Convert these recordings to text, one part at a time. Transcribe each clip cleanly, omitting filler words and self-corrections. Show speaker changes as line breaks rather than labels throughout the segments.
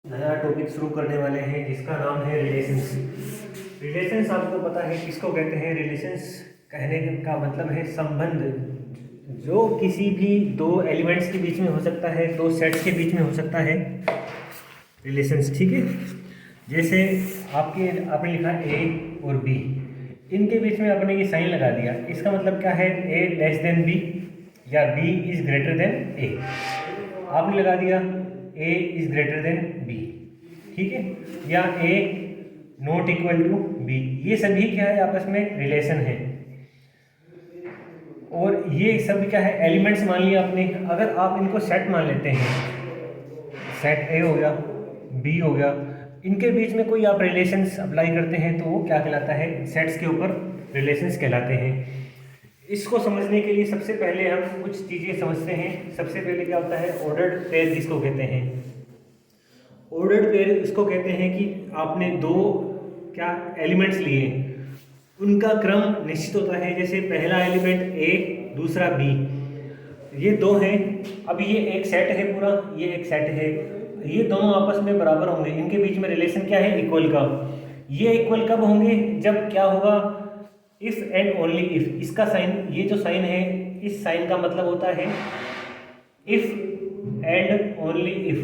नया टॉपिक शुरू करने वाले हैं जिसका नाम है रिलेशंस। रिलेशंस आपको पता है किसको कहते हैं? रिलेशंस कहने का मतलब है संबंध, जो किसी भी दो एलिमेंट्स के बीच में हो सकता है, दो सेट्स के बीच में हो सकता है। रिलेशंस, ठीक है। जैसे आपने लिखा ए और बी, इनके बीच में आपने ये साइन लगा दिया, इसका मतलब क्या है? ए लेस देन बी या बी इज ग्रेटर देन ए। आपने लगा दिया ए इज ग्रेटर देन बी, ठीक है, या ए नॉट इक्वल टू बी। ये सभी क्या है? आपस में रिलेशन है। और ये सभी क्या है? एलिमेंट्स मान लिया आपने। अगर आप इनको सेट मान लेते हैं, सेट ए हो गया, बी हो गया, इनके बीच में कोई आप रिलेशंस अप्लाई करते हैं तो वो क्या कहलाता है? सेट्स के ऊपर रिलेशंस कहलाते हैं। इसको समझने के लिए सबसे पहले हम कुछ चीज़ें समझते हैं। सबसे पहले क्या होता है? ऑर्डर्ड पेयर किसको कहते हैं? ऑर्डर्ड पेयर इसको कहते हैं कि आपने दो क्या एलिमेंट्स लिए, उनका क्रम निश्चित होता है। जैसे पहला एलिमेंट ए, दूसरा बी, ये दो हैं। अब ये एक सेट है पूरा, ये एक सेट है, ये दोनों आपस में बराबर होंगे। इनके बीच में रिलेशन क्या है? इक्वल का। ये इक्वल कब होंगे? जब क्या होगा? If and only if. इसका साइन, ये जो साइन है, इस साइन का मतलब होता है if and only if.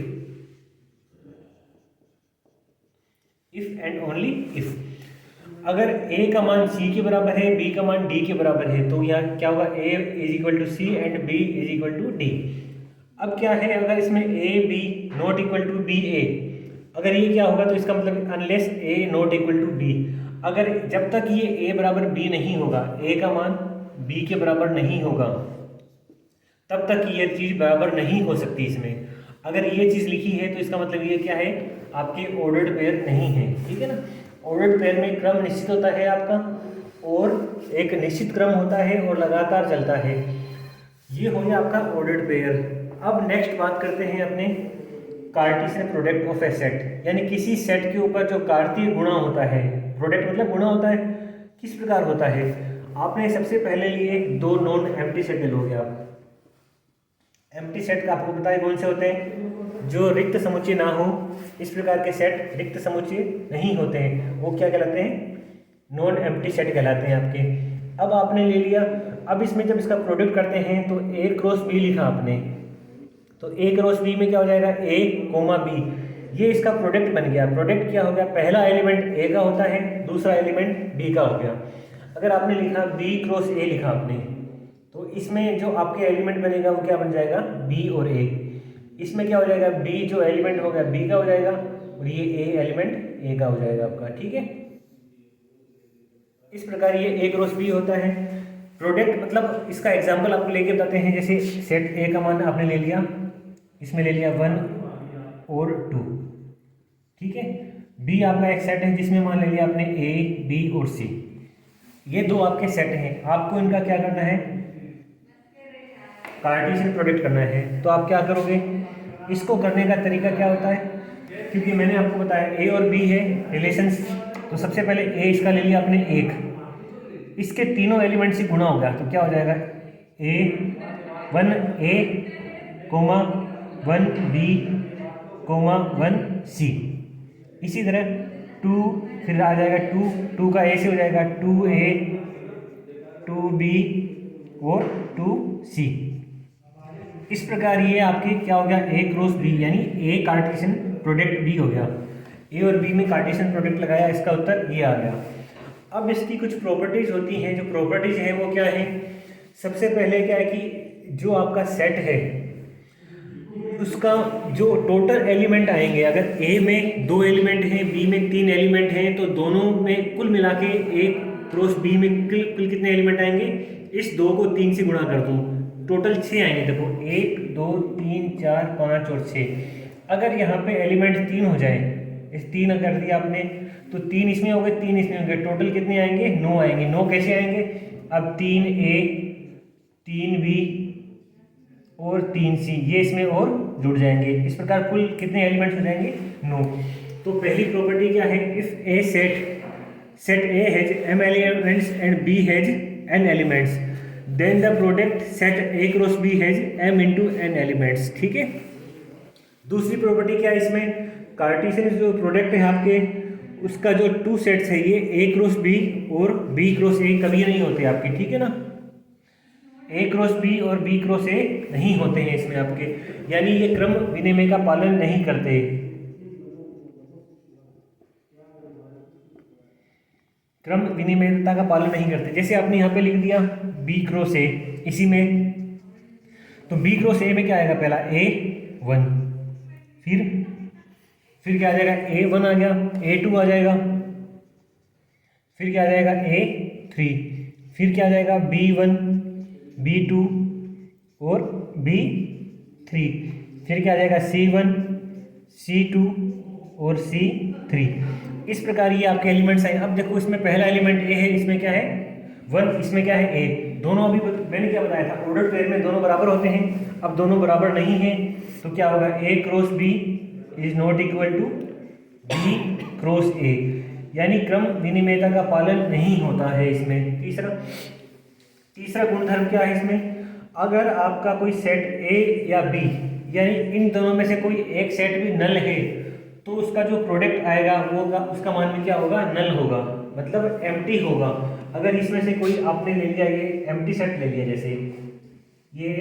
If and only if. अगर a का मान c के बराबर है, b का मान d के बराबर है, तो यहाँ क्या होगा? a is equal to c and b is equal to d। अब क्या है? अगर इसमें a b not equal to b a, अगर ये क्या होगा? तो इसका मतलब unless a not equal to b, अगर जब तक ये a बराबर b नहीं होगा, a का मान b के बराबर नहीं होगा, तब तक ये चीज़ बराबर नहीं हो सकती इसमें। अगर ये चीज़ लिखी है तो इसका मतलब ये क्या है? आपके ऑर्डर्ड पेयर नहीं है, ठीक है ना। ऑर्डर्ड पेयर में क्रम निश्चित होता है आपका, और एक निश्चित क्रम होता है और लगातार चलता है। ये हो गया आपका ऑर्डर्ड पेयर। अब नेक्स्ट बात करते हैं अपने Cartesian product of A set, यानी किसी सेट के ऊपर जो कार्तीय गुणा होता है। प्रोडक्ट मतलब गुणा होता है। किस प्रकार होता है? आपने सबसे पहले लिए दो नॉन एम्प्टी सेट लोगे आप। एम्प्टी सेट का आपको पता है कौन से होते हैं? जो रिक्त समुच्चय ना हो, इस प्रकार के सेट रिक्त समुच्चय नहीं होते हैं, वो क्या कहलाते हैं? नॉन एम्प्टी सेट कहलाते हैं आपके। अब आपने ले लिया, अब इसमें जब इसका प्रोडक्ट करते हैं तो ए क्रॉस बी लिखा आपने, तो ए क्रॉस बी में क्या हो जाएगा? ए कोमा बी, ये इसका प्रोडक्ट बन गया। प्रोडक्ट क्या हो गया? पहला एलिमेंट ए का होता है, दूसरा एलिमेंट बी का हो गया। अगर आपने लिखा बी क्रॉस ए लिखा आपने, तो इसमें जो आपके एलिमेंट बनेगा वो क्या बन जाएगा? बी और ए। इसमें क्या हो जाएगा? बी जो एलिमेंट हो गया बी का हो जाएगा, और ये ए एलिमेंट ए का हो जाएगा आपका, ठीक है। इस प्रकार ये ए क्रॉस बी होता है। प्रोडक्ट मतलब इसका एग्जांपल आपको लेके बताते हैं। जैसे सेट ए का मान आपने ले लिया, इसमें ले लिया 1 और 2, ठीक है। बी आपका एक सेट है जिसमें मान ले लिया आपने ए, बी और सी। ये दो आपके सेट हैं, आपको इनका क्या करना है? कार्टेशियन प्रोडक्ट करना है। तो आप क्या करोगे? इसको करने का तरीका क्या होता है? क्योंकि मैंने आपको बताया ए और बी है रिलेशंस, तो सबसे पहले ए इसका ले लिया आपने 1, इसके तीनों एलिमेंट से गुणा हो गया, तो क्या हो जाएगा? ए 1 ए कोमा 1 बी कोमा 1 सी। इसी तरह 2 फिर आ जाएगा 2 का ए से हो जाएगा 2 ए 2 बी और 2 सी। इस प्रकार ये आपके क्या हो गया? ए क्रॉस बी, यानी ए कार्टेशियन प्रोडक्ट बी हो गया। ए और बी में कार्टेशियन प्रोडक्ट लगाया, इसका उत्तर ये आ गया। अब इसकी कुछ प्रॉपर्टीज होती हैं। जो प्रॉपर्टीज हैं वो क्या है? सबसे पहले क्या है कि जो आपका सेट है उसका जो टोटल एलिमेंट आएंगे, अगर ए में 2 एलिमेंट हैं, बी में 3 एलिमेंट हैं, तो दोनों में कुल मिला के ए क्रॉस बी में कुल कितने एलिमेंट आएंगे? इस 2 को 3 से गुणा कर दूँ, टोटल 6 आएंगे। देखो 1 2 3 4 5 और 6। अगर यहाँ पे एलिमेंट 3 हो जाए, इस 3 कर दिया आपने, तो 3 इसमें हो गए, 3 इसमें हो गए, टोटल कितने आएंगे? 9 आएंगे। 9 कैसे आएंगे? अब 3 ए 3 बी और 3 सी, ये इसमें और जुड़ जाएंगे। इस प्रकार कुल कितने एलिमेंट्स हो जाएंगे? 9। तो पहली प्रॉपर्टी क्या है? If a set A has m elements and b has n elements, then the product set A cross b has m into n elements, ठीक है। दूसरी प्रॉपर्टी क्या है इसमें? कार्टेशियन जो प्रोडक्ट है आपके, उसका जो टू सेट्स है ये A क्रॉस B और B क्रॉस A कभी नहीं होते आपके, ठीक है ना। A क्रॉस B और B क्रॉस A नहीं होते हैं इसमें आपके, यानी ये क्रम विनिमय का पालन नहीं करते। क्रम विनिमयता का पालन नहीं करते। जैसे आपने यहाँ पे लिख दिया B क्रॉस A, इसी में तो B क्रॉस A में क्या आएगा, पहला A1, फिर क्या आ जाएगा, A1 आ गया, A2 आ जाएगा, फिर क्या आ जाएगा A3, फिर क्या आ जाएगा B1, B2 और B3, फिर क्या आ जाएगा C1, C2 और C3। इस प्रकार ये आपके एलिमेंट्स हैं। अब देखो इसमें पहला एलिमेंट A है, इसमें क्या है 1, इसमें क्या है A। दोनों अभी मैंने क्या बताया था, ऑर्डर पेयर में दोनों बराबर होते हैं। अब दोनों बराबर नहीं है तो क्या होगा, A cross B is not equal to B cross A, यानी क्रम विनिमयता का पालन नहीं होता है इसमें। तीसरा गुणधर्म क्या है इसमें, अगर आपका कोई सेट A या B यानी इन दोनों में से कोई एक सेट भी नल है तो उसका जो प्रोडक्ट आएगा वो उसका मान भी क्या होगा, नल होगा, मतलब एम्प्टी होगा। अगर इसमें से कोई आपने ले लिया, ये एम्प्टी सेट ले लिया, जैसे ये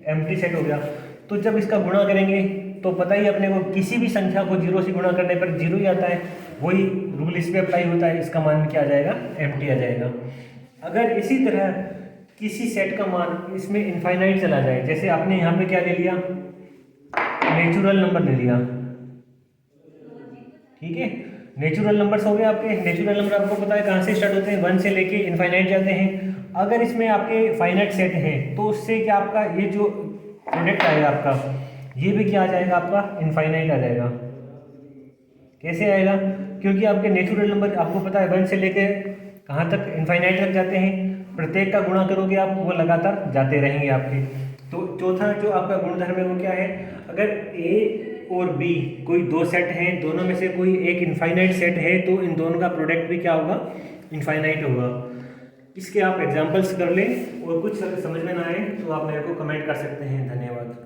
एम्प्टी सेट हो गया, तो जब इसका गुणा करेंगे तो पता ही अपने को किसी भी संख्या को 0 से गुणा करने पर 0 ही आता है, वही रूल इस पे अप्लाई होता है, इसका मान भी क्या आ जाएगा, एम्प्टी आ जाएगा। अगर इसी तरह किसी सेट का मान इसमें इनफाइनाइट चला जाए, जैसे आपने यहाँ पे क्या ले लिया, नेचुरल नंबर ले लिया, ठीक है, नेचुरल नंबर्स हो गए आपके। नेचुरल नंबर आपको पता है कहाँ से स्टार्ट होते हैं, 1 से लेके इनफाइनाइट जाते हैं। अगर इसमें आपके फाइनाइट सेट है तो उससे क्या आपका ये जो प्रोडक्ट आएगा आपका, ये भी क्या आ जाएगा, आपका इनफाइनाइट आ जाएगा। कैसे आएगा, क्योंकि आपके नेचुरल नंबर आपको पता है 1 से लेके कहाँ तक, इनफाइनाइट तक जाते हैं। प्रत्येक का गुणा करोगे आप, वो लगातार जाते रहेंगे आपके। तो चौथा जो आपका गुणधर्म है वो क्या है, अगर A और B कोई दो सेट हैं, दोनों में से कोई एक इनफाइनाइट सेट है तो इन दोनों का प्रोडक्ट भी क्या होगा, इनफाइनाइट होगा। इसके आप एग्जांपल्स कर लें, और कुछ समझ में ना आए तो आप मेरे को कमेंट कर सकते हैं। धन्यवाद।